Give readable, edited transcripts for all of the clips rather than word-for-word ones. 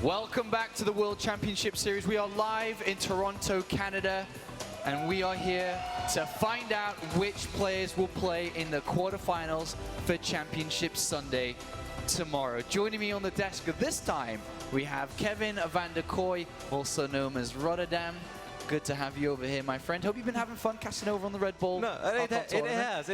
Welcome back to the World Championship Series. We are live in Toronto, Canada, and we are here to find out which players will play in the quarterfinals for Championship Sunday tomorrow. Joining me on the desk this time, we have Kevin van der Kooi, also known as Rotterdam. Good to have you over here, my friend. Hope you've been having fun casting over on the Red Bull. No, it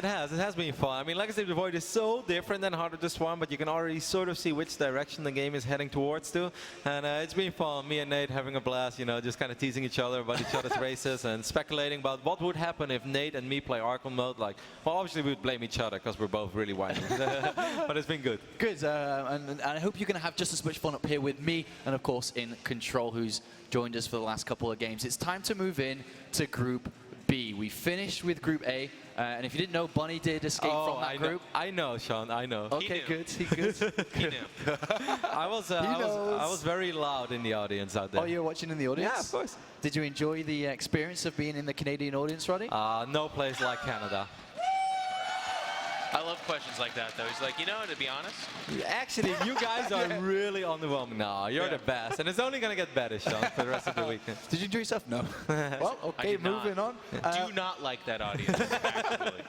has been fun. I mean, like I said, the Void is so different than Heart of the Swarm, but you can already sort of see which direction the game is heading towards to. And it's been fun. Me and Nate having a blast, you know, just kind of teasing each other about each other's races and speculating about what would happen if Nate and me play Archon mode. Like, well, obviously we would blame each other because we're both really whiny. But it's been good. Good, and I hope you're going to have just as much fun up here with me and, of course, in Control, who's joined us for the last couple of games. It's time to move in to Group B. We finished with Group A, and if you didn't know, Bunny did escape from that group. I know, Sean, I know. Okay, good. He good. He knew. I was very loud in the audience out there. Oh, you were watching in the audience? Yeah, of course. Did you enjoy the experience of being in the Canadian audience, Roddy? No place like Canada. I love questions like that, though. He's like, you know, to be honest. Actually, you guys are really underwhelming. No, you're the best. And it's only going to get better, Sean, for the rest of the weekend. Did you enjoy yourself? No. Well, okay, moving on. Do not like that audience, actually.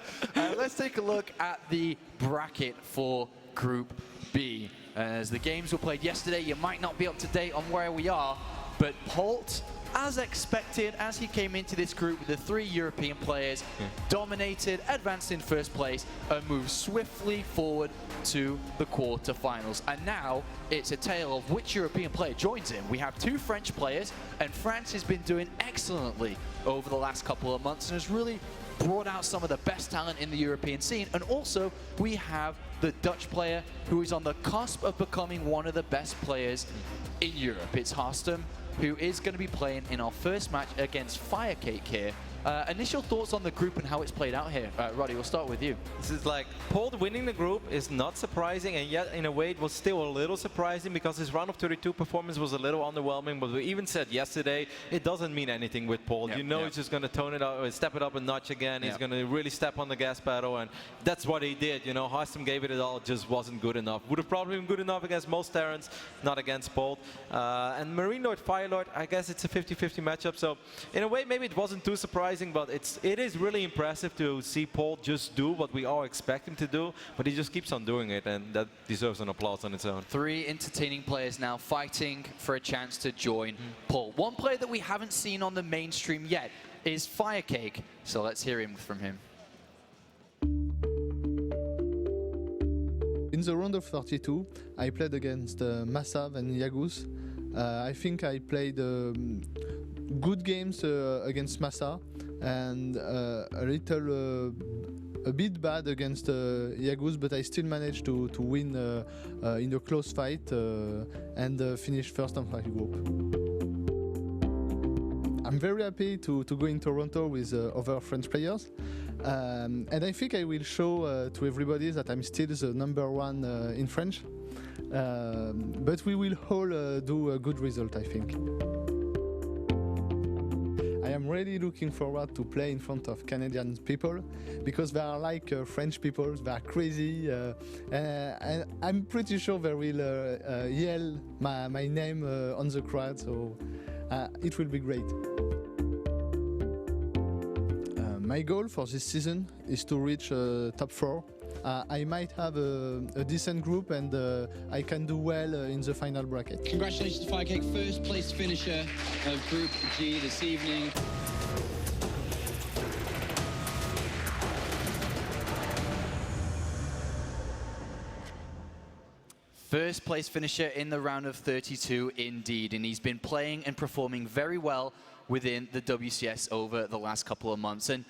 Let's take a look at the bracket for Group B. As the games were played yesterday, you might not be up to date on where we are, but Holt, as expected, as he came into this group with the 3 European players, dominated, advanced in first place, and moved swiftly forward to the quarterfinals. And now it's a tale of which European player joins him. We have 2 French players, and France has been doing excellently over the last couple of months and has really brought out some of the best talent in the European scene. And also, we have the Dutch player who is on the cusp of becoming one of the best players in Europe. It's Harstem, who is going to be playing in our first match against FireCake here. Initial thoughts on the group and how it's played out here. Roddy, we'll start with you. This is like, Pold winning the group is not surprising, and yet in a way it was still a little surprising because his round of 32 performance was a little underwhelming, but we even said yesterday it doesn't mean anything with Pold. Yep, you know he's just going to tone it up, step it up a notch again. He's going to really step on the gas pedal, and that's what he did. You know, Harstem gave it all, just wasn't good enough. Would have probably been good enough against most Terrans, not against Pold. And Marine Lord, Fire Lord, I guess it's a 50-50 matchup, so in a way maybe it wasn't too surprising, but it is really impressive to see Paul just do what we all expect him to do, but he just keeps on doing it, and that deserves an applause on its own. 3 entertaining players now fighting for a chance to join Paul. One player that we haven't seen on the mainstream yet is FireCake, so let's hear him from him. In the round of 32, I played against Massav and Yaguz. I think I played good games against Massa and a bit bad against Yaguz, but I still managed to win in a close fight and finish first on my group. I'm very happy to go in Toronto with other French players, and I think I will show to everybody that I'm still the #1 in French, but we will all do a good result, I think. I am really looking forward to play in front of Canadian people because they are like French people, they are crazy, and I'm pretty sure they will yell my name on the crowd, so it will be great. My goal for this season is to reach top 4. I might have a decent group and I can do well in the final bracket. Congratulations to FireCake, first place finisher of Group G this evening. First place finisher in the round of 32 indeed, and he's been playing and performing very well within the WCS over the last couple of months. And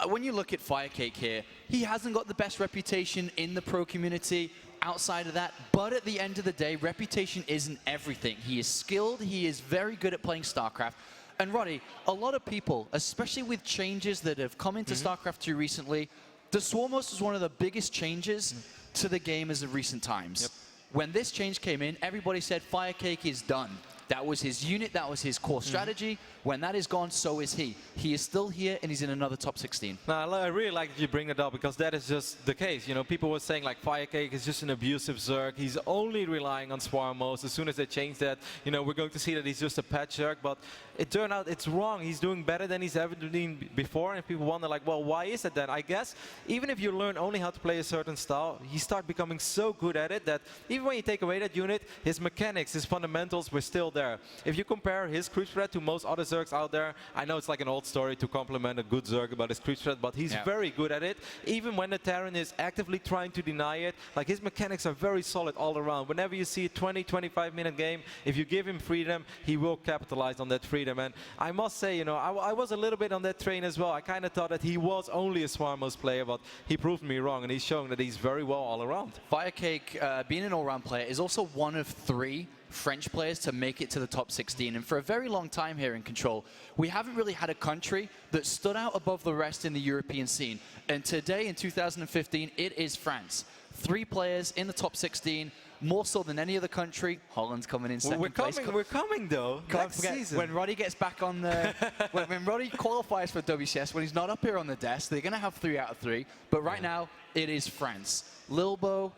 when you look at FireCake here, he hasn't got the best reputation in the pro community outside of that, but at the end of the day, reputation isn't everything. He is skilled, he is very good at playing StarCraft. And Roddy, a lot of people, especially with changes that have come into StarCraft 2 recently, the Swarmos was one of the biggest changes to the game as of recent times. When this change came in, everybody said FireCake is done. That was his unit, that was his core strategy. When that is gone, so is he. He is still here, and he's in another top 16. No, I really like that you bring it up, because that is just the case. You know, people were saying like FireCake is just an abusive Zerg. He's only relying on Swarm modes. As soon as they change that, you know, we're going to see that he's just a patch Zerg. But it turned out it's wrong. He's doing better than he's ever done before, and people wonder like, well, why is it then? I guess even if you learn only how to play a certain style, you start becoming so good at it that even when you take away that unit, his mechanics, his fundamentals were still there. If you compare his creep spread to most other Zergs out there, I know it's like an old story to compliment a good Zerg about his creep spread, but he's very good at it. Even when the Terran is actively trying to deny it, like his mechanics are very solid all around. Whenever you see a 20-25 minute game, if you give him freedom, he will capitalize on that freedom. And I must say, you know, I was a little bit on that train as well. I kind of thought that he was only a Swarm Modes player, but he proved me wrong, and he's showing that he's very well all around. FireCake, being an all-round player, is also one of 3 French players to make it to the top 16. And for a very long time here in Control, we haven't really had a country that stood out above the rest in the European scene. And today, in 2015, it is France. 3 players in the top 16, more so than any other country. Holland's coming in second place. We're coming though. Can't forget, when Roddy gets back on the... when Roddy qualifies for WCS, when he's not up here on the desk, they're going to have 3 out of 3. But right now, it is France. Lilbo,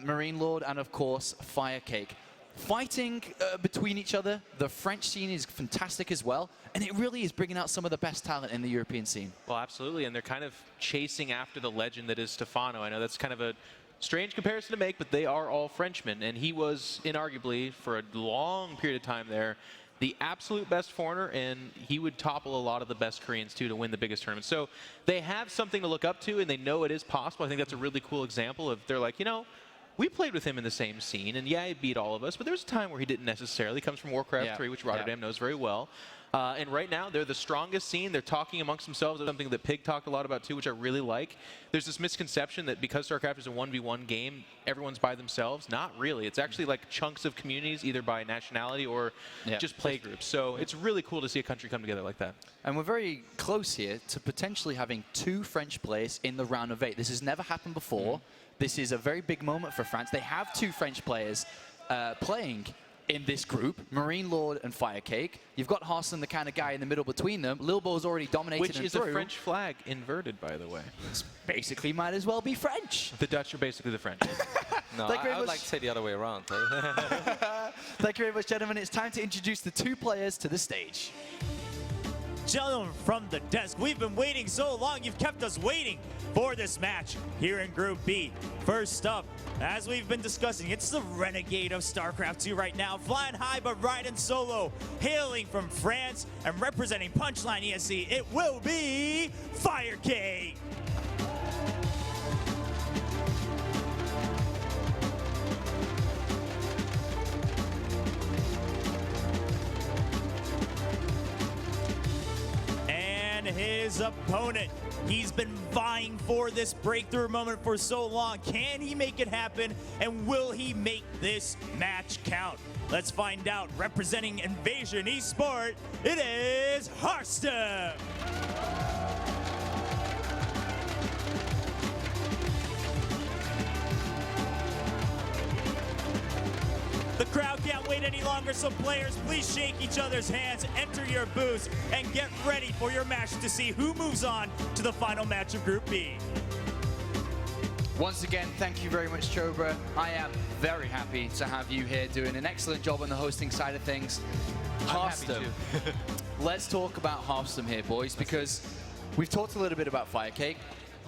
Marine Lord, and of course, FireCake. Fighting between each other, the French scene is fantastic as well, and it really is bringing out some of the best talent in the European scene. Well, absolutely, and they're kind of chasing after the legend that is Stefano. I know that's kind of a strange comparison to make, but they are all Frenchmen, and he was inarguably, for a long period of time there, the absolute best foreigner, and he would topple a lot of the best Koreans too to win the biggest tournament. So they have something to look up to, and they know it is possible. I think that's a really cool example of, they're like, you know, we played with him in the same scene, and yeah, he beat all of us, but there was a time where he didn't necessarily. He comes from Warcraft 3, which Rotterdam knows very well. And right now, they're the strongest scene. They're talking amongst themselves. Something that Pig talked a lot about too, which I really like. There's this misconception that because StarCraft is a 1v1 game, everyone's by themselves. Not really. It's actually like chunks of communities, either by nationality or just play groups. So it's really cool to see a country come together like that. And we're very close here to potentially having 2 French players in the round of 8. This has never happened before. This is a very big moment for France. They have 2 French players playing in this group, Marine Lord and FireCake. You've got Harstem, the kind of guy in the middle between them. Lilbo's already dominated Which is a French flag inverted, by the way. It's basically might as well be French. The Dutch are basically the French. No, I would like to say the other way around. Thank you very much, gentlemen. It's time to introduce the 2 players to the stage. Gentlemen from the desk, we've been waiting so long, you've kept us waiting for this match here in Group B. First up, as we've been discussing, it's the renegade of StarCraft 2 right now, flying high but riding solo, hailing from France and representing Punchline ESC, it will be FireCake. His opponent, he's been vying for this breakthrough moment for so long. Can he make it happen, and will he make this match count? Let's find out. Representing Invasion Esport, it is Harstem. The crowd can't wait any longer, so players, please shake each other's hands, enter your booths, and get ready for your match to see who moves on to the final match of Group B. Once again, thank you very much, Chobra. I am very happy to have you here doing an excellent job on the hosting side of things. Harstem. Let's talk about Harstem here, boys, because we've talked a little bit about FireCake.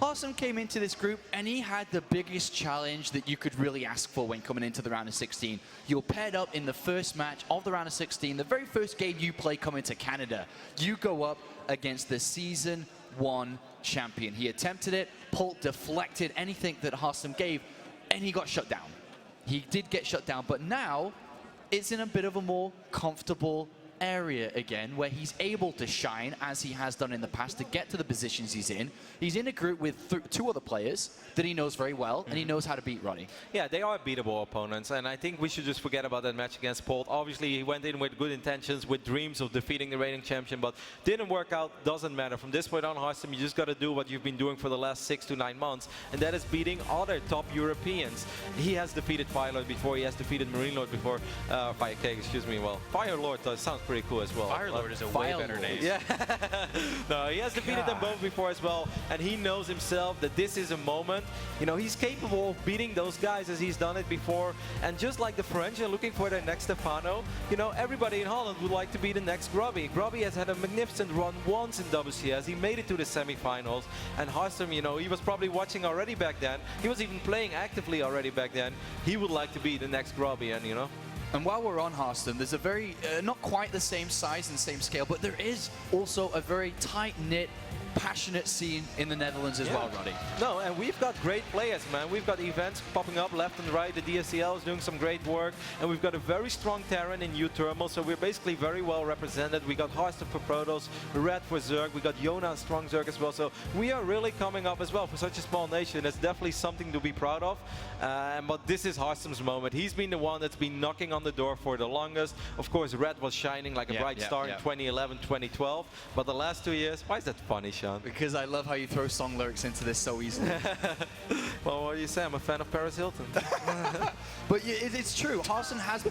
Harstem came into this group, and he had the biggest challenge that you could really ask for when coming into the round of 16. You're paired up in the first match of the round of 16, the very first game you play coming to Canada. You go up against the Season 1 champion. He attempted it, Pult deflected anything that Harstem gave, and he got shut down. He did get shut down, but now it's in a bit of a more comfortable area again where he's able to shine, as he has done in the past, to get to the positions he's in. He's in a group with two other players that he knows very well, and he knows how to beat Roddy. Yeah, they are beatable opponents, and I think we should just forget about that match against Polt. Obviously, he went in with good intentions, with dreams of defeating the reigning champion, but didn't work out. Doesn't matter. From this point on, Harstem, you just got to do what you've been doing for the last 6 to 9 months, and that is beating other top Europeans. He has defeated Firelord before. He has defeated Marine Lord before. FireCake, excuse me. Well, Firelord sounds pretty cool as well. Firelord is a way better name. Yeah. No, he has defeated them both before as well, and he knows himself that this is a moment. You know, he's capable of beating those guys as he's done it before, and just like the French are looking for their next Stefano, you know, everybody in Holland would like to be the next Grubby. Grubby has had a magnificent run once in WCS. He made it to the semi-finals, and Harstem, you know, he was probably watching already back then. He was even playing actively already back then. He would like to be the next Grubby, and you know. And while we're on Harstem, there's a very, not quite the same size and same scale, but there is also a very tight-knit, passionate scene in the Netherlands as well, Roddy. No, and we've got great players, man. We've got events popping up left and right. The DSCL is doing some great work, and we've got a very strong Terran in U-Thermal, so we're basically very well represented. We got Harstem for Protoss, Red for Zerg, we got Yona, strong Zerg as well, so we are really coming up as well for such a small nation. It's definitely something to be proud of, but this is Harstem's moment. He's been the one that's been knocking on the door for the longest. Of course, Red was shining like a bright star in 2011, 2012, but the last 2 years, why is that funny, Sean? Because I love how you throw song lyrics into this so easily. Well, what do you say? I'm a fan of Paris Hilton. But it's true. Harstem has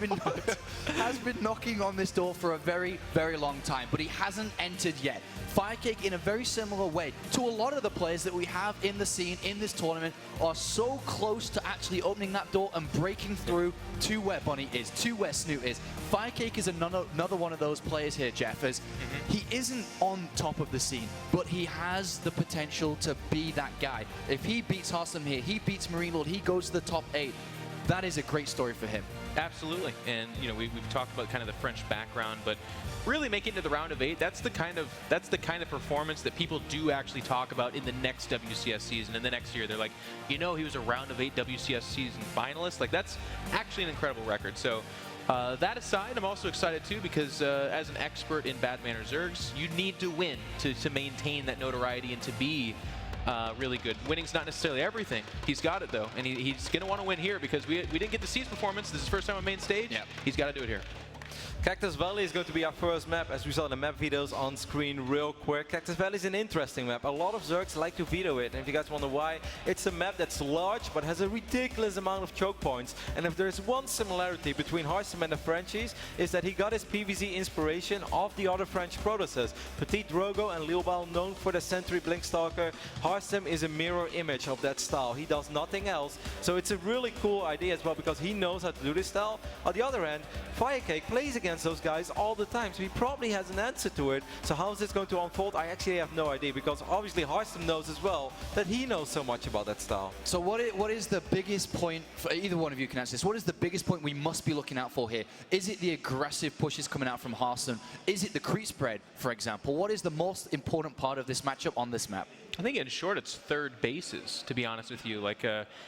been knocking on this door for a very, very long time, but he hasn't entered yet. FireCake, in a very similar way to a lot of the players that we have in the scene in this tournament, are so close to actually opening that door and breaking through to where Bunny is, to where Snoot is. FireCake is another one of those players here, Jeff, as he isn't on top of the scene, but he has the potential to be that guy. If he beats Harstem here, he beats Marine Lord, he goes to the top 8. That is a great story for him. Absolutely, and you know we've talked about kind of the French background, but really making it to the round of 8, that's the kind of performance that people do actually talk about in the next WCS season. And the next year, they're like, you know, he was a round of 8 WCS season finalist. Like, that's actually an incredible record. So that aside, I'm also excited too because as an expert in bad manner Zergs, you need to win to maintain that notoriety and to be really good. Winning's not necessarily everything. He's got it though, and he's going to want to win here because we didn't get to see his performance. This is his first time on main stage. Yep. He's got to do it here. Cactus Valley is going to be our first map, as we saw the map videos on screen real quick. Cactus Valley is an interesting map. A lot of Zergs like to veto it, and if you guys wonder why, it's a map that's large but has a ridiculous amount of choke points. And if there's one similarity between Harstem and the Frenchies, is that he got his PvZ inspiration of the other French Protosses. Petit Drogo and Lilbal, known for the Sentry Blinkstalker. Harstem is a mirror image of that style. He does nothing else, so it's a really cool idea as well because he knows how to do this style. On the other hand, FireCake plays against those guys all the time, so he probably has an answer to it. So how is this going to unfold? I actually have no idea, because obviously Harstem knows as well that he knows so much about that style. So what is the biggest point, for either one of you can answer this, what is the biggest point we must be looking out for here? Is it the aggressive pushes coming out from Harstem? Is it the creep spread, for example? What is the most important part of this matchup on this map? I think in short, it's third bases, to be honest with you. Like,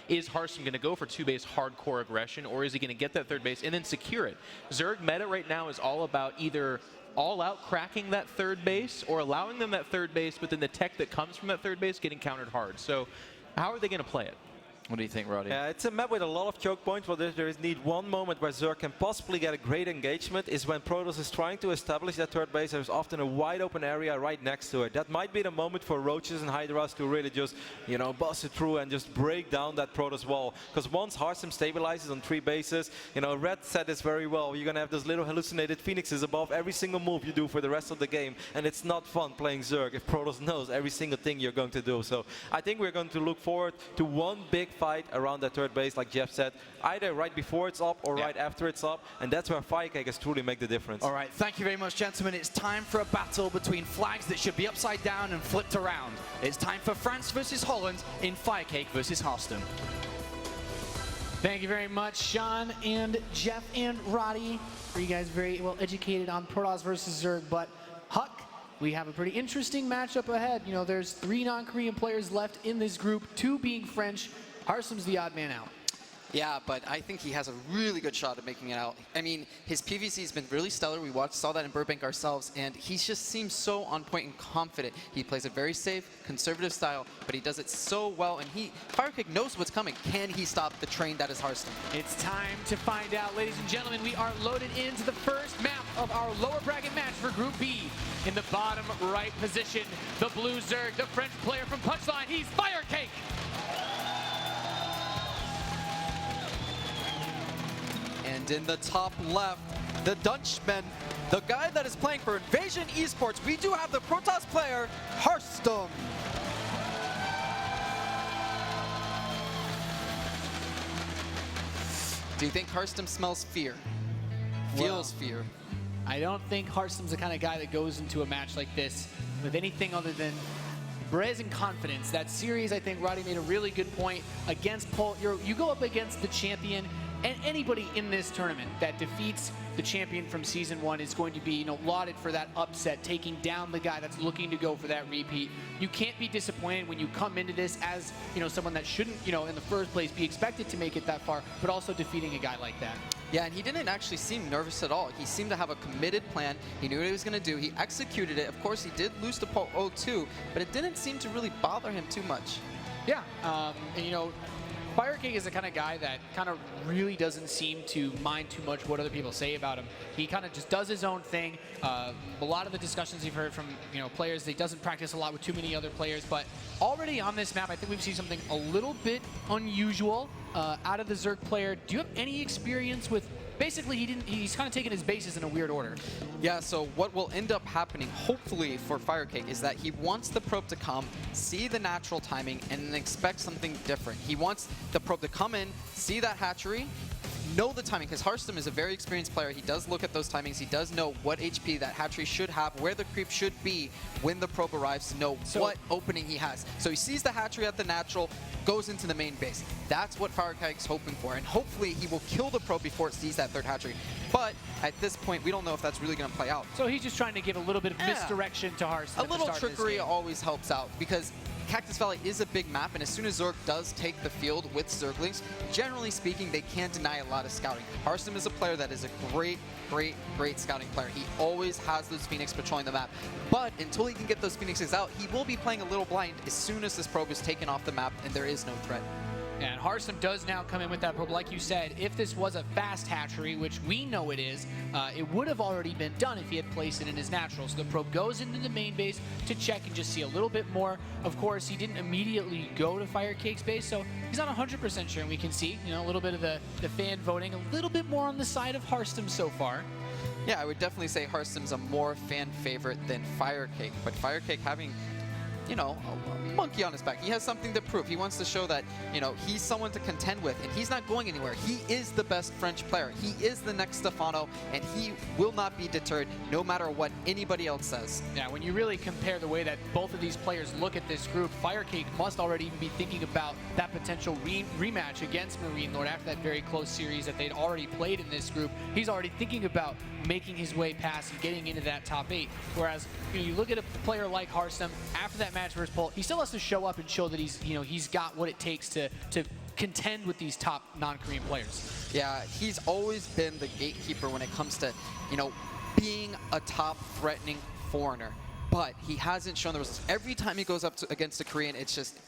is Harstem going to go for 2-base hardcore aggression, or is he going to get that third base and then secure it? Zerg meta right now is all about either all-out cracking that third base or allowing them that third base, but then the tech that comes from that third base getting countered hard. So how are they going to play it? What do you think, Roddy? Yeah, it's a map with a lot of choke points, but there is need one moment where Zerg can possibly get a great engagement is when Protoss is trying to establish that third base. There's often a wide open area right next to it. That might be the moment for Roaches and Hydras to really just, you know, bust it through and just break down that Protoss wall. Because once Harstem stabilizes on 3 bases, you know, Red said this very well, you're going to have those little hallucinated phoenixes above every single move you do for the rest of the game. And it's not fun playing Zerg if Protoss knows every single thing you're going to do. So I think we're going to look forward to one big fight around that third base, like Jeff said, either right before it's up or right after it's up, and that's where FireCake has truly make the difference. All right, thank you very much, gentlemen. It's time for a battle between flags that should be upside down and flipped around. It's time for France versus Holland in FireCake versus Harstem. Thank you very much, Sean and Jeff and Roddy. Are you guys very well educated on Protoss versus Zerg? But Huck, we have a pretty interesting matchup ahead. You know, there's 3 non-Korean players left in this group, 2 being French. Harstem's the odd man out. Yeah, but I think he has a really good shot at making it out. I mean, his PvZ has been really stellar. We saw that in Burbank ourselves, and he just seems so on point and confident. He plays a very safe, conservative style, but he does it so well, and FireCake knows what's coming. Can he stop the train that is Harstem? It's time to find out, ladies and gentlemen. We are loaded into the first map of our lower bracket match for Group B. In the bottom right position, the blue Zerg, the French player from Punchline, he's FireCake. And in the top left, the Dutchman, the guy that is playing for Invasion Esports, we do have the Protoss player, Harstem. Do you think Harstem smells fear? Feels fear? I don't think Harstem's the kind of guy that goes into a match like this with anything other than brazen confidence. That series, I think Roddy made a really good point against Polt. You go up against the champion, and anybody in this tournament that defeats the champion from Season 1 is going to be, lauded for that upset, taking down the guy that's looking to go for that repeat. You can't be disappointed when you come into this as, someone that shouldn't, in the first place, be expected to make it that far, but also defeating a guy like that. Yeah, and he didn't actually seem nervous at all. He seemed to have a committed plan. He knew what he was going to do. He executed it. Of course, he did lose to Polt 0-2, but it didn't seem to really bother him too much. Yeah, and FireCake is the kind of guy that kind of really doesn't seem to mind too much what other people say about him. He kind of just does his own thing. A lot of the discussions you've heard from players, he doesn't practice a lot with too many other players. But already on this map, I think we've seen something a little bit unusual out of the Zerg player. Do you have any experience with? Basically, he's kind of taken his bases in a weird order. Yeah, so what will end up happening, hopefully for FireCake, is that he wants the probe to come, see the natural timing, and then expect something different. He wants the probe to come in, see that hatchery, know the timing, because Harstem is a very experienced player. He does look at those timings. He does know what HP that hatchery should have, where the creep should be when the probe arrives to know what opening he has. So he sees the hatchery at the natural, goes into the main base. That's what FireCake's hoping for, and hopefully he will kill the probe before it sees that third hatchery. But at this point, we don't know if that's really going to play out. So he's just trying to give a little bit of misdirection to Harstem. A little trickery always helps out, because Cactus Valley is a big map, and as soon as Zerg does take the field with Zerglings, generally speaking, they can't deny a lot of scouting. Harstem is a player that is a great scouting player. He always has those Phoenix patrolling the map. But until he can get those Phoenixes out, he will be playing a little blind as soon as this probe is taken off the map and there is no threat. And Harstem does now come in with that probe. Like you said, if this was a fast hatchery, which we know it is, it would have already been done if he had placed it in his natural. So the probe goes into the main base to check and just see a little bit more. Of course, he didn't immediately go to FireCake's base, so he's not 100% sure. And we can see, a little bit of the fan voting, a little bit more on the side of Harstem so far. Yeah, I would definitely say Harstem's a more fan favorite than FireCake, but FireCake having a monkey on his back. He has something to prove. He wants to show that, he's someone to contend with, and he's not going anywhere. He is the best French player. He is the next Stefano, and he will not be deterred no matter what anybody else says. Yeah, when you really compare the way that both of these players look at this group, FireCake must already even be thinking about that potential rematch against Marine Lord after that very close series that they'd already played in this group. He's already thinking about making his way past and getting into that top 8. Whereas, you look at a player like Harstem, after that match versus Polt, he still has to show up and show that he's got what it takes to contend with these top non-Korean players. Yeah, he's always been the gatekeeper when it comes to, being a top threatening foreigner. But he hasn't shown the results. Every time he goes up against a Korean, it's just,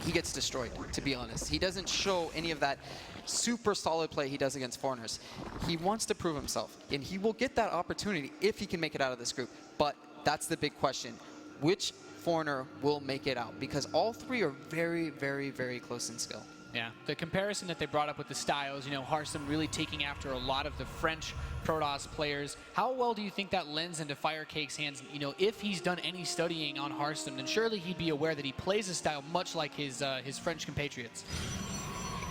he gets destroyed, to be honest. He doesn't show any of that super solid play he does against foreigners. He wants to prove himself, and he will get that opportunity if he can make it out of this group. But that's the big question. Which foreigner will make it out? Because all three are very, very, very close in skill. Yeah, the comparison that they brought up with the styles, Harstem really taking after a lot of the French Protoss players. How well do you think that lends into FireCake's hands? If he's done any studying on Harstem, then surely he'd be aware that he plays a style much like his French compatriots.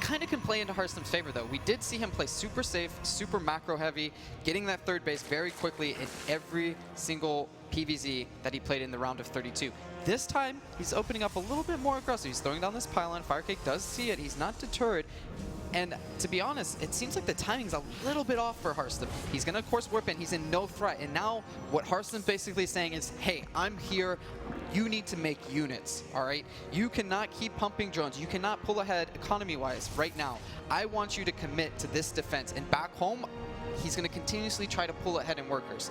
Kind of can play into Harstem's favor, though. We did see him play super safe, super macro heavy, getting that third base very quickly in every single PvZ that he played in the round of 32. This time, he's opening up a little bit more aggressive. He's throwing down this pylon. FireCake does see it. He's not deterred. And to be honest, it seems like the timing's a little bit off for Harstem. He's going to, of course, warp in. He's in no threat. And now what Harstem's basically saying is, hey, I'm here. You need to make units, all right? You cannot keep pumping drones. You cannot pull ahead economy-wise right now. I want you to commit to this defense. And back home, he's going to continuously try to pull ahead in workers.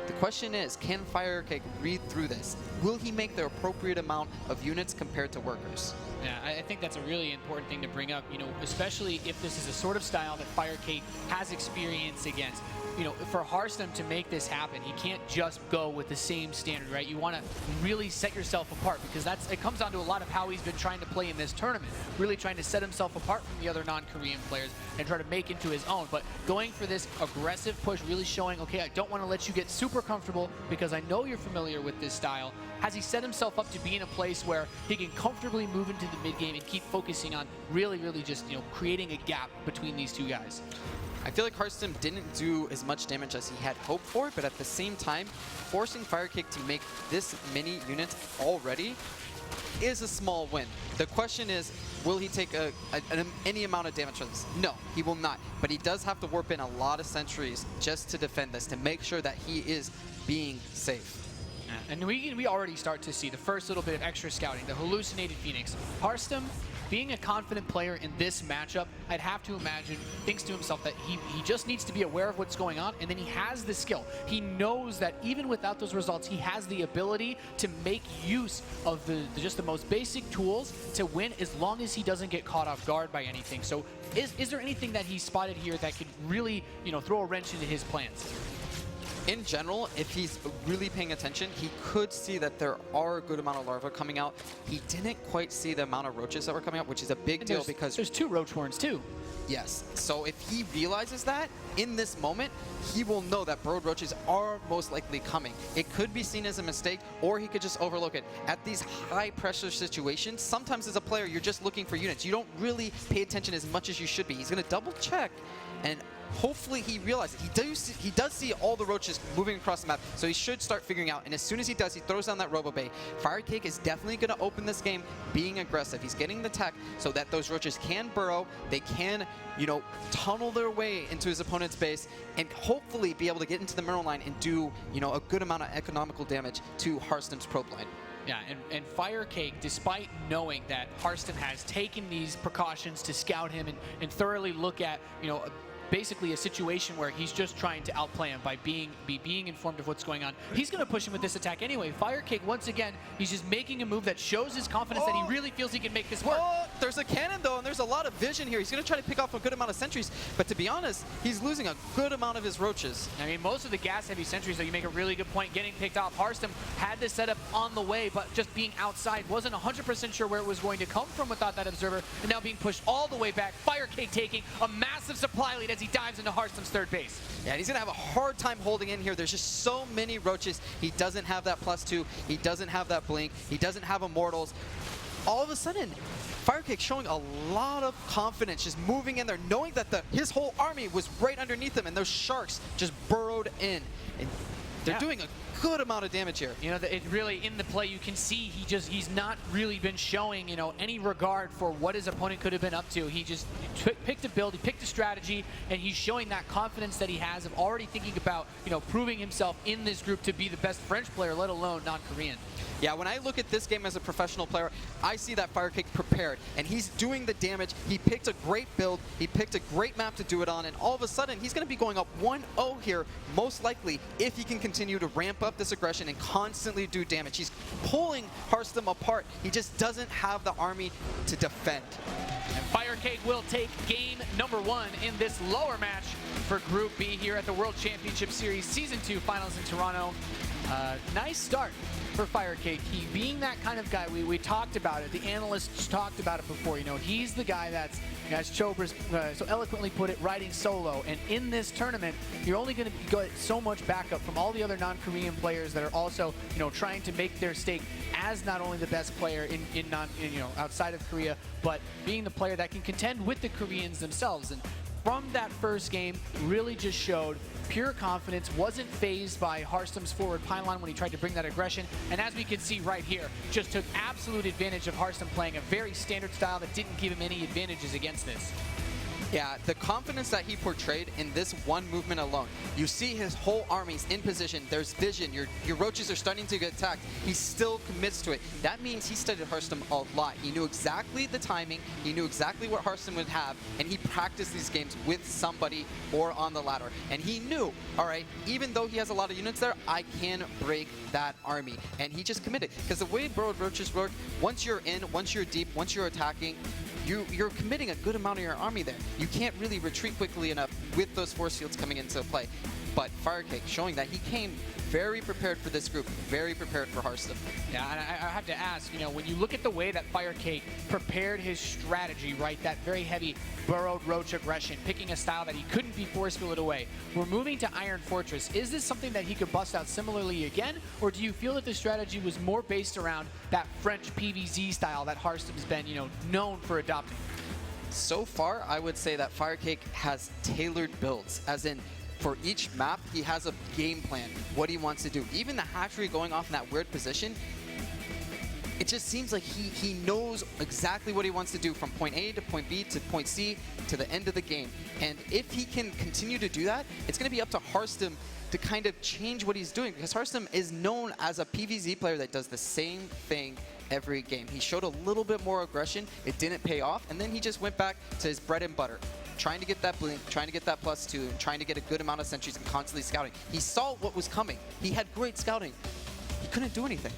The question is, can FireCake read through this? Will he make the appropriate amount of units compared to workers? Yeah, I think that's a really important thing to bring up, you know, especially if this is a sort of style that FireCake has experience against. You know, for Harstem to make this happen, he can't just go with the same standard, right? You want to really set yourself apart, because it comes down to a lot of how he's been trying to play in this tournament, really trying to set himself apart from the other non-Korean players and try to make into his own. But going for this aggressive push, really showing, okay, I don't want to let you get super comfortable because I know you're familiar with this style. Has he set himself up to be in a place where he can comfortably move into the mid game and keep focusing on really just, you know, creating a gap between these two guys? I feel like Harstem didn't do as much damage as he had hoped for, but at the same time, forcing FireCake to make this many units already is a small win. The question is, will he take any amount of damage from this? No, he will not. But he does have to warp in a lot of sentries just to defend this, to make sure that he is being safe. And we already start to see the first little bit of extra scouting, the hallucinated Phoenix. Harstem, being a confident player in this matchup, I'd have to imagine, thinks to himself that he just needs to be aware of what's going on, and then he has the skill. He knows that even without those results, he has the ability to make use of just the most basic tools to win, as long as he doesn't get caught off guard by anything. So is there anything that he spotted here that could really, you know, throw a wrench into his plans? In general, if he's really paying attention, he could see that there are a good amount of larvae coming out. He didn't quite see the amount of roaches that were coming out, which is a big deal because there's 2 roach horns too. Yes, so if he realizes that, in this moment, he will know that burrowed roaches are most likely coming. It could be seen as a mistake, or he could just overlook it. At these high-pressure situations, sometimes as a player, you're just looking for units. You don't really pay attention as much as you should be. He's going to double-check, and hopefully he realizes he does see all the roaches moving across the map, so he should start figuring out. And as soon as he does, he throws down that Robo Bay. FireCake is definitely going to open this game being aggressive. He's getting the tech so that those roaches can burrow, they can, you know, tunnel their way into his opponent's base, and hopefully be able to get into the mineral line and do, you know, a good amount of economical damage to Harstem's probe line. Yeah, and FireCake, despite knowing that Harstem has taken these precautions to scout him and thoroughly look at, you know, basically a situation where he's just trying to outplay him by being informed of what's going on. He's going to push him with this attack anyway. FireCake, once again, he's just making a move that shows his confidence that he really feels he can make this work. Oh, there's a cannon, though, and there's a lot of vision here. He's going to try to pick off a good amount of sentries, but to be honest, he's losing a good amount of his roaches. I mean, most of the gas-heavy sentries, though, you make a really good point, getting picked off. Harstem had this setup on the way, but just being outside, wasn't 100% sure where it was going to come from without that observer, and now being pushed all the way back. FireCake taking a massive supply lead as he dives into Harstem's third base. Yeah, and he's going to have a hard time holding in here. There's just so many roaches. He doesn't have that +2. He doesn't have that blink. He doesn't have immortals. All of a sudden, FireCake showing a lot of confidence, just moving in there, knowing that his whole army was right underneath him, and those sharks just burrowed in. And they're doing a good amount of damage here. You know, it really, in the play, you can see he's not really been showing, you know, any regard for what his opponent could have been up to. He just picked a build, he picked a strategy, and he's showing that confidence that he has of already thinking about, you know, proving himself in this group to be the best French player, let alone non-Korean. Yeah, when I look at this game as a professional player, I see that FireCake prepared, and he's doing the damage. He picked a great build, he picked a great map to do it on, and all of a sudden, he's going to be going up 1-0 here, most likely, if he can continue to ramp up this aggression and constantly do damage. He's pulling Harstem apart. He just doesn't have the army to defend. And FireCake will take game number 1 in this lower match for Group B here at the World Championship Series Season 2 Finals in Toronto. Nice start for FireCake. He being that kind of guy, we talked about it, the analysts talked about it before, you know, he's the guy that's, as Chobers so eloquently put it, riding solo. And in this tournament, you're only going to get so much backup from all the other non-Korean players that are also, you know, trying to make their stake as not only the best player in you know, outside of Korea, but being the player that can contend with the Koreans themselves. And from that first game, really just showed pure confidence, wasn't phased by Harstem's forward pylon when he tried to bring that aggression, and as we can see right here, just took absolute advantage of Harstem playing a very standard style that didn't give him any advantages against this. Yeah, the confidence that he portrayed in this one movement alone. You see his whole army's in position. There's vision. Your roaches are starting to get attacked. He still commits to it. That means he studied Harstem a lot. He knew exactly the timing. He knew exactly what Harstem would have, and he practiced these games with somebody or on the ladder. And he knew, all right, even though he has a lot of units there, I can break that army. And he just committed. Because the way burrowed roaches work, once you're in, once you're deep, once you're attacking, you're committing a good amount of your army there. You can't really retreat quickly enough with those force fields coming into play. But FireCake showing that he came very prepared for this group, very prepared for Harstem. Yeah, and I have to ask, you know, when you look at the way that FireCake prepared his strategy, right, that very heavy burrowed roach aggression, picking a style that he couldn't be force fielded away. We're moving to Iron Fortress. Is this something that he could bust out similarly again, or do you feel that the strategy was more based around that French PvZ style that Harstem's been, you know, known for adopting? So far, I would say that FireCake has tailored builds, as in, for each map, he has a game plan, what he wants to do. Even the hatchery going off in that weird position, it just seems like he knows exactly what he wants to do from point A to point B to point C to the end of the game. And if he can continue to do that, it's going to be up to Harstem to kind of change what he's doing, because Harstem is known as a PvZ player that does the same thing every game. He showed a little bit more aggression, it didn't pay off, and then he just went back to his bread and butter. Trying to get that blink, trying to get that +2, and trying to get a good amount of sentries and constantly scouting. He saw what was coming. He had great scouting. He couldn't do anything.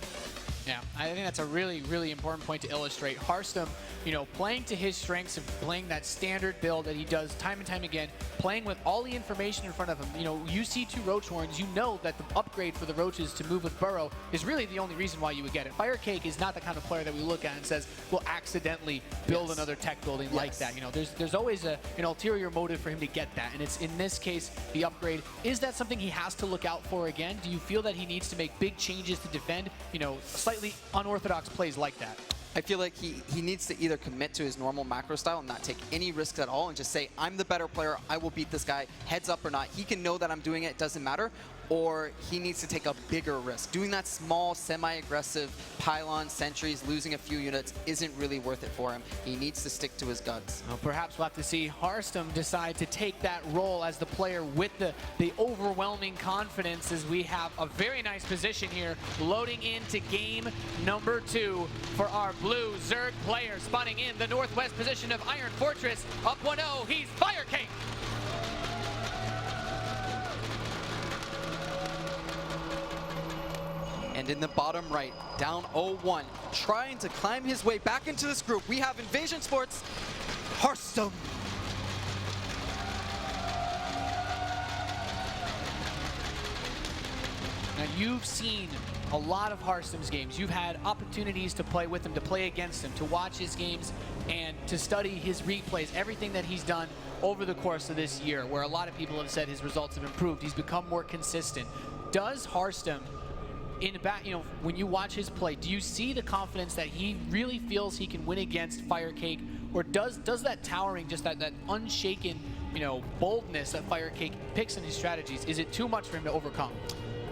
Yeah, I think that's a really, really important point to illustrate. Harstem, you know, playing to his strengths of playing that standard build that he does time and time again, playing with all the information in front of him. You know, you see 2 roach horns, you know that the upgrade for the roaches to move with burrow is really the only reason why you would get it. FireCake is not the kind of player that we look at and says, we'll accidentally build another tech building like that. You know, there's always an ulterior motive for him to get that, and it's in this case the upgrade. Is that something he has to look out for again? Do you feel that he needs to make big changes to defend, you know, slightly unorthodox plays like that? I feel like he needs to either commit to his normal macro style and not take any risks at all and just say, I'm the better player, I will beat this guy, heads up or not. He can know that I'm doing it, doesn't matter. Or he needs to take a bigger risk. Doing that small, semi-aggressive pylon sentries, losing a few units, isn't really worth it for him. He needs to stick to his guns. Well, perhaps we'll have to see Harstem decide to take that role as the player with the overwhelming confidence, as we have a very nice position here, loading into game number 2 for our blue Zerg player, spawning in the northwest position of Iron Fortress. Up 1-0, he's FireCake. And in the bottom right, down 0-1, trying to climb his way back into this group, we have Invasion Sports, Harstem. Now you've seen a lot of Harstem's games. You've had opportunities to play with him, to play against him, to watch his games, and to study his replays, everything that he's done over the course of this year, where a lot of people have said his results have improved. He's become more consistent. Does Harstem, in the back, you know, when you watch his play, do you see the confidence that he really feels he can win against FireCake, or does that towering, just that unshaken, you know, boldness that FireCake picks in his strategies, is it too much for him to overcome?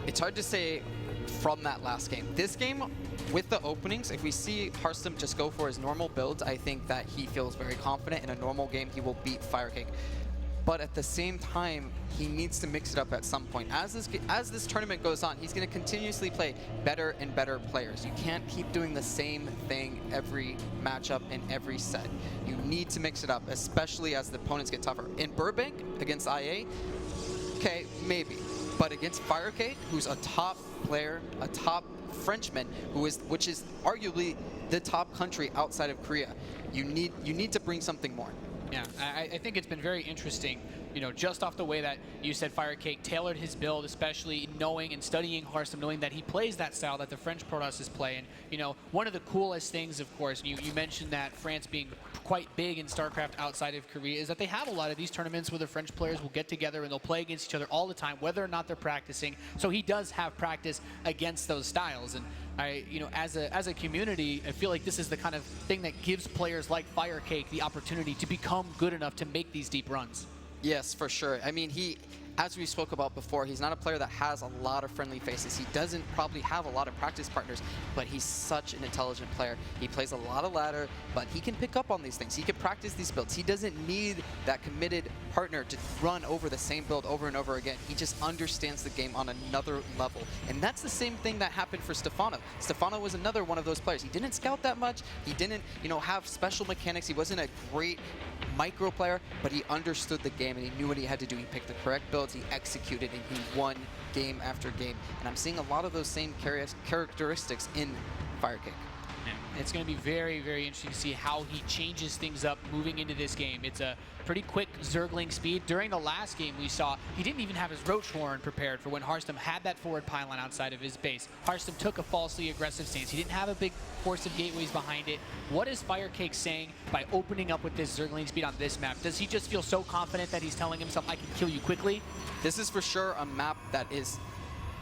It's hard to say from that last game. This game, with the openings, if we see Harstem just go for his normal builds, I think that he feels very confident in a normal game he will beat FireCake. But at the same time, he needs to mix it up at some point. As this tournament goes on, he's going to continuously play better and better players. You can't keep doing the same thing every matchup and every set. You need to mix it up, especially as the opponents get tougher. In Burbank against IA, okay, maybe. But against FireCake, who's a top player, a top Frenchman, which is arguably the top country outside of Korea, you need to bring something more. Yeah, I think it's been very interesting, you know, just off the way that you said FireCake tailored his build, especially knowing and studying Harstem, knowing that he plays that style that the French Protosses play. And, you know, one of the coolest things, of course, you mentioned that France being quite big in StarCraft outside of Korea, is that they have a lot of these tournaments where the French players will get together and they'll play against each other all the time, whether or not they're practicing. So he does have practice against those styles. And you know, as a community, I feel like this is the kind of thing that gives players like FireCake the opportunity to become good enough to make these deep runs. Yes, for sure. I mean, as we spoke about before, he's not a player that has a lot of friendly faces. He doesn't probably have a lot of practice partners, but he's such an intelligent player. He plays a lot of ladder, but he can pick up on these things. He can practice these builds. He doesn't need that committed partner to run over the same build over and over again. He just understands the game on another level. And that's the same thing that happened for Stefano. Stefano was another one of those players. He didn't scout that much. He didn't, have special mechanics. He wasn't a great micro player, but he understood the game and he knew what he had to do. He picked the correct builds, he executed, and he won game after game. And I'm seeing a lot of those same characteristics in FireCake. It's going to be very, very interesting to see how he changes things up moving into this game. It's a pretty quick Zergling speed. During the last game we saw, he didn't even have his Roach Horn prepared for when Harstem had that forward pylon outside of his base. Harstem took a falsely aggressive stance. He didn't have a big force of gateways behind it. What is FireCake saying by opening up with this Zergling speed on this map? Does he just feel so confident that he's telling himself, I can kill you quickly? This is for sure a map that is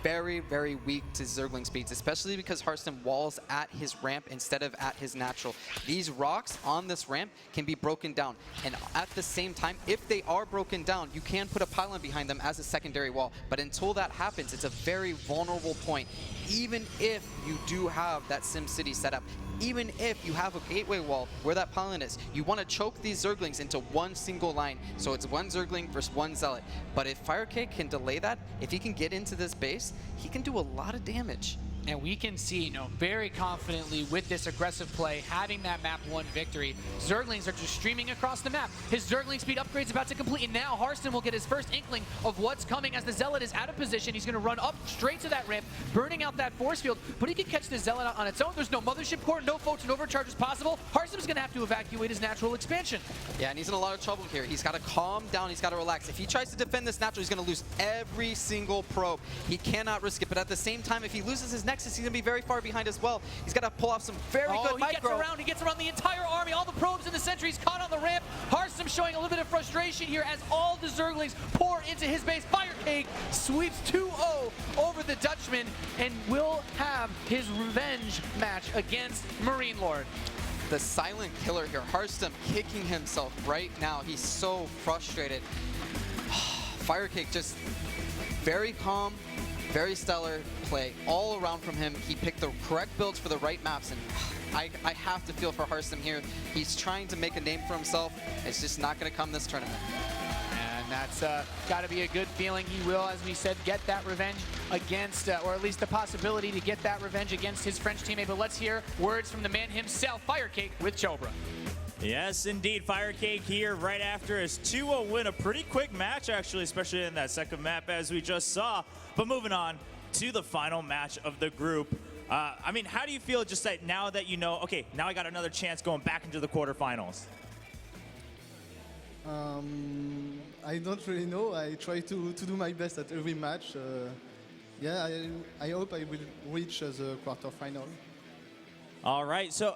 very, very weak to Zergling speeds, especially because Harstem walls at his ramp instead of at his natural. These rocks on this ramp can be broken down. And at the same time, if they are broken down, you can put a pylon behind them as a secondary wall. But until that happens, it's a very vulnerable point. Even if you do have that SimCity setup, even if you have a gateway wall where that pylon is, you want to choke these Zerglings into one single line. So it's one Zergling versus one Zealot. But if FireCake can delay that, if he can get into this base, he can do a lot of damage. And we can see, very confidently with this aggressive play, having that map 1 victory. Zerglings are just streaming across the map. His Zergling speed upgrade is about to complete, and now Harstem will get his first inkling of what's coming as the Zealot is out of position. He's going to run up straight to that ramp, burning out that force field, but he can catch the Zealot out on its own. There's no Mothership Core, no Photon Overcharge is possible. Harstem's going to have to evacuate his natural expansion. Yeah, and he's in a lot of trouble here. He's got to calm down. He's got to relax. If he tries to defend this natural, he's going to lose every single probe. He cannot risk it, but at the same time, if he loses his Nexus, he's going to be very far behind as well. He's got to pull off some very good micro. He gets around the entire army, all the probes and the sentries caught on the ramp. Harstem showing a little bit of frustration here as all the Zerglings pour into his base. FireCake sweeps 2-0 over the Dutchman and will have his revenge match against Marine Lord. The silent killer here, Harstem kicking himself right now. He's so frustrated. FireCake just very calm, very stellar play all around from him. He picked the correct builds for the right maps, and I have to feel for Harstem here. He's trying to make a name for himself. It's just not going to come this tournament. And that's got to be a good feeling. He will, as we said, get that revenge against, or at least the possibility to get that revenge against his French teammate. But let's hear words from the man himself, FireCake with Chobra. Yes, indeed. FireCake here right after his 2-0 win. A pretty quick match, actually, especially in that second map, as we just saw. But moving on to the final match of the group. I mean, how do you feel just that now that you know, okay, now I got another chance going back into the quarterfinals? I don't really know. I try to do my best at every match. Yeah, I hope I will reach the quarterfinal. All right, so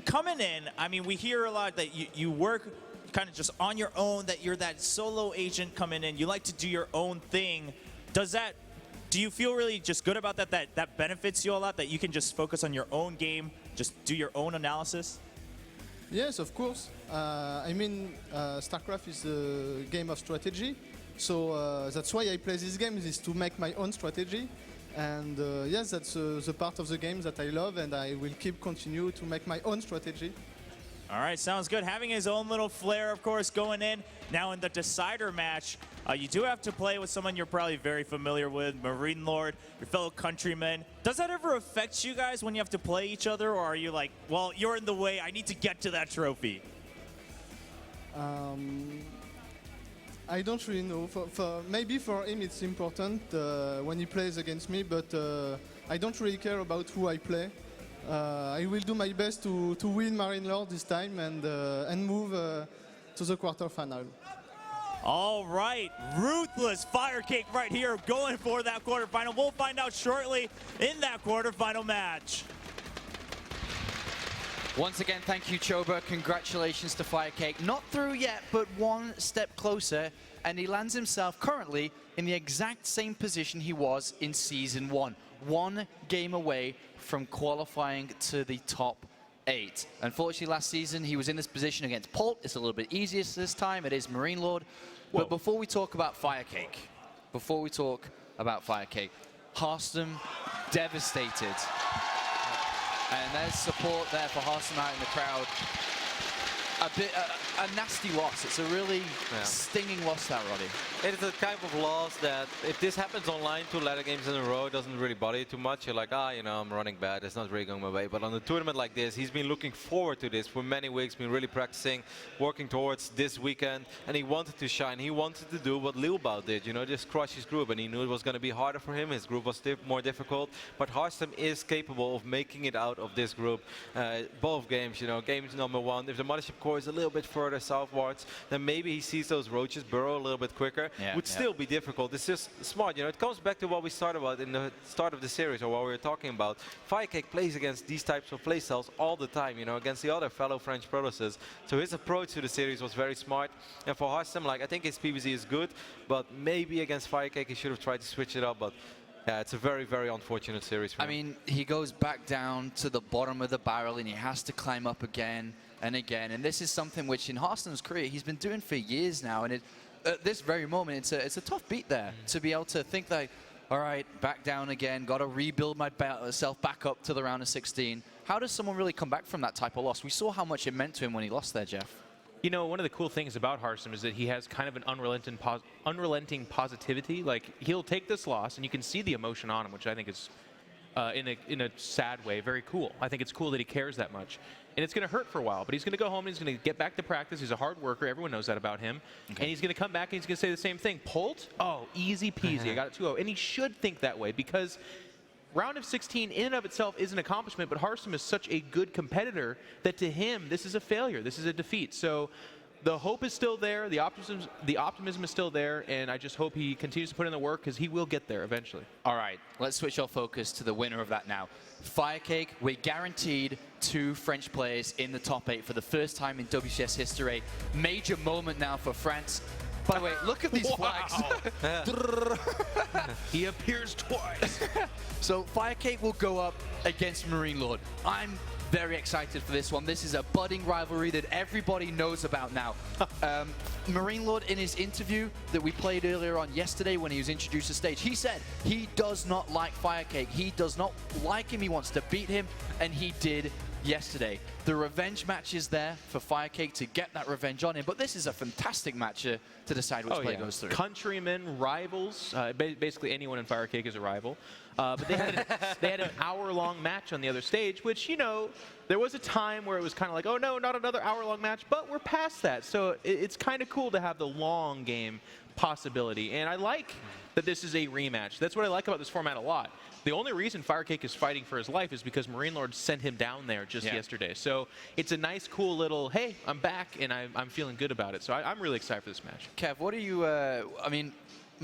coming in, I mean, we hear a lot that you work kind of just on your own, that you're that solo agent coming in. You like to do your own thing. Do you feel really just good about that benefits you a lot, that you can just focus on your own game, just do your own analysis? Yes, of course. I mean, StarCraft is a game of strategy, so that's why I play this game, is to make my own strategy. And yes, that's the part of the game that I love, and I will continue to make my own strategy. All right, sounds good. Having his own little flair, of course, going in. Now in the decider match, you do have to play with someone you're probably very familiar with, Marine Lord, your fellow countrymen. Does that ever affect you guys when you have to play each other, or are you like, well, you're in the way, I need to get to that trophy? I don't really know. Maybe for him it's important when he plays against me, but I don't really care about who I play. I will do my best to win Marine Lord this time and move to the quarterfinal. All right, ruthless FireCake right here going for that quarterfinal. We'll find out shortly in that quarterfinal match. Once again, thank you, Choba. Congratulations to FireCake. Not through yet, but one step closer, and he lands himself currently in the exact same position he was in Season 1. One game away from qualifying to the top 8. Unfortunately, last season, he was in this position against Polt. It's a little bit easier this time. It is Marine Lord. But before we talk about FireCake, before we talk about FireCake, Harstem devastated. And there's support there for Harstem out in the crowd. A nasty loss. It's a really stinging loss, that, Roddy. It's a type of loss that if this happens online 2 ladder games in a row, it doesn't really bother you too much. You're like, you know, I'm running bad. It's not really going my way. But on a tournament like this, he's been looking forward to this for many weeks, been really practicing, working towards this weekend, and he wanted to shine. He wanted to do what Lilbao did, you know, just crush his group, and he knew it was going to be harder for him. His group was more difficult, but Harstem is capable of making it out of this group. Both games, you know, games number 1, if the Mothership Core is a little bit further southwards, then maybe he sees those roaches burrow a little bit quicker. Would still be difficult. It's just smart. You know, it comes back to what we started about in the start of the series, or what we were talking about. FireCake plays against these types of playstyles all the time, you know, against the other fellow French protoses. So his approach to the series was very smart. And for Harstem, like, I think his PvZ is good, but maybe against FireCake he should have tried to switch it up. But yeah, it's a very, very unfortunate series for him. I mean, he goes back down to the bottom of the barrel and he has to climb up again and again. And this is something which in Harstem's career he's been doing for years now. And at this very moment, it's a tough beat there to be able to think that, all right, back down again, got to rebuild myself back up to the round of 16. How does someone really come back from that type of loss? We saw how much it meant to him when he lost there, Jeff. You know, one of the cool things about Harstem is that he has kind of an unrelenting positivity. Like, he'll take this loss, and you can see the emotion on him, which I think is, in a sad way, very cool. I think it's cool that he cares that much. And it's going to hurt for a while, but he's going to go home and he's going to get back to practice. He's a hard worker. Everyone knows that about him. Okay. And he's going to come back and he's going to say the same thing. Polt? Oh, easy peasy. I got it 2-0. And he should think that way, because round of 16 in and of itself is an accomplishment, but Harstem is such a good competitor that to him, this is a failure. This is a defeat. So the hope is still there. The optimism is still there. And I just hope he continues to put in the work, because he will get there eventually. All right, let's switch our focus to the winner of that now. FireCake, we're guaranteed 2 French players in the top 8 for the first time in WCS history. Major moment now for France. By the way, look at these flags. He appears twice. So FireCake will go up against Marine Lord. I'm very excited for this one. This is a budding rivalry that everybody knows about now. Marine Lord, in his interview that we played earlier on yesterday when he was introduced to stage, he said he does not like FireCake. He does not like him. He wants to beat him, and he did yesterday. The revenge match is there for FireCake to get that revenge on him, but this is a fantastic match to decide which play goes through. Countrymen, rivals, basically anyone in FireCake is a rival. But they had an hour-long match on the other stage, which, you know, there was a time where it was kind of like, oh no, not another hour-long match, but we're past that. So it's kind of cool to have the long game possibility, and I like that this is a rematch. That's what I like about this format a lot. The only reason FireCake is fighting for his life is because Marine Lord sent him down there just yesterday. So it's a nice, cool little, hey, I'm back, and I'm feeling good about it. So I'm really excited for this match. Kev, what are you, I mean,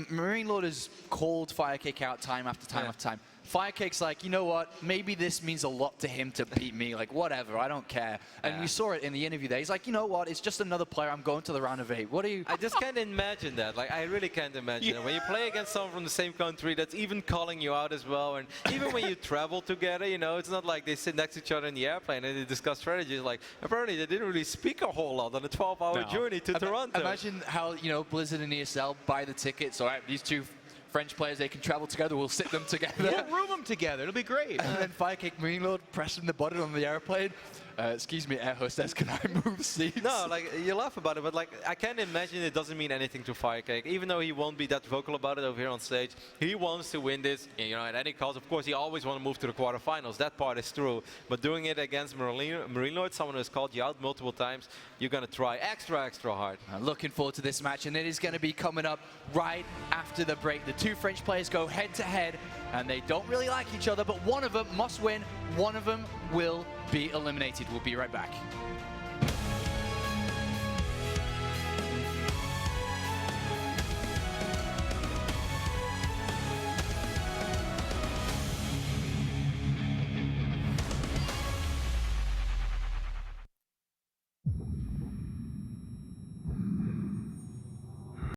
Marine Lord has called FireCake out time after time after time. FireCake's like, you know what, maybe this means a lot to him to beat me, like whatever, I don't care. And we saw it in the interview there. He's like, you know what, it's just another player, I'm going to the round of 8. What are you? I just can't imagine that. Like, I really can't imagine it. When you play against someone from the same country that's even calling you out as well, and even when you travel together, you know, it's not like they sit next to each other in the airplane and they discuss strategies. Like, apparently they didn't really speak a whole lot on a 12-hour journey to Toronto. Imagine how, you know, Blizzard and ESL buy the tickets. All right, these 2 French players, they can travel together, we'll sit them together. We'll room them together, it'll be great. And then FireCake Marine Lord pressing the button on the airplane. Excuse me, air hostess, can I move seats? No, like, you laugh about it, but like, I can't imagine it doesn't mean anything to FireCake. Even though he won't be that vocal about it over here on stage, he wants to win this, you know, at any cost. Of course, he always wants to move to the quarterfinals. That part is true. But doing it against Marine Lord, someone who's called you out multiple times, you're going to try extra hard. I'm looking forward to this match, and it is going to be coming up right after the break. The 2 French players go head-to-head, and they don't really like each other, but one of them must win. One of them will be eliminated. We'll be right back.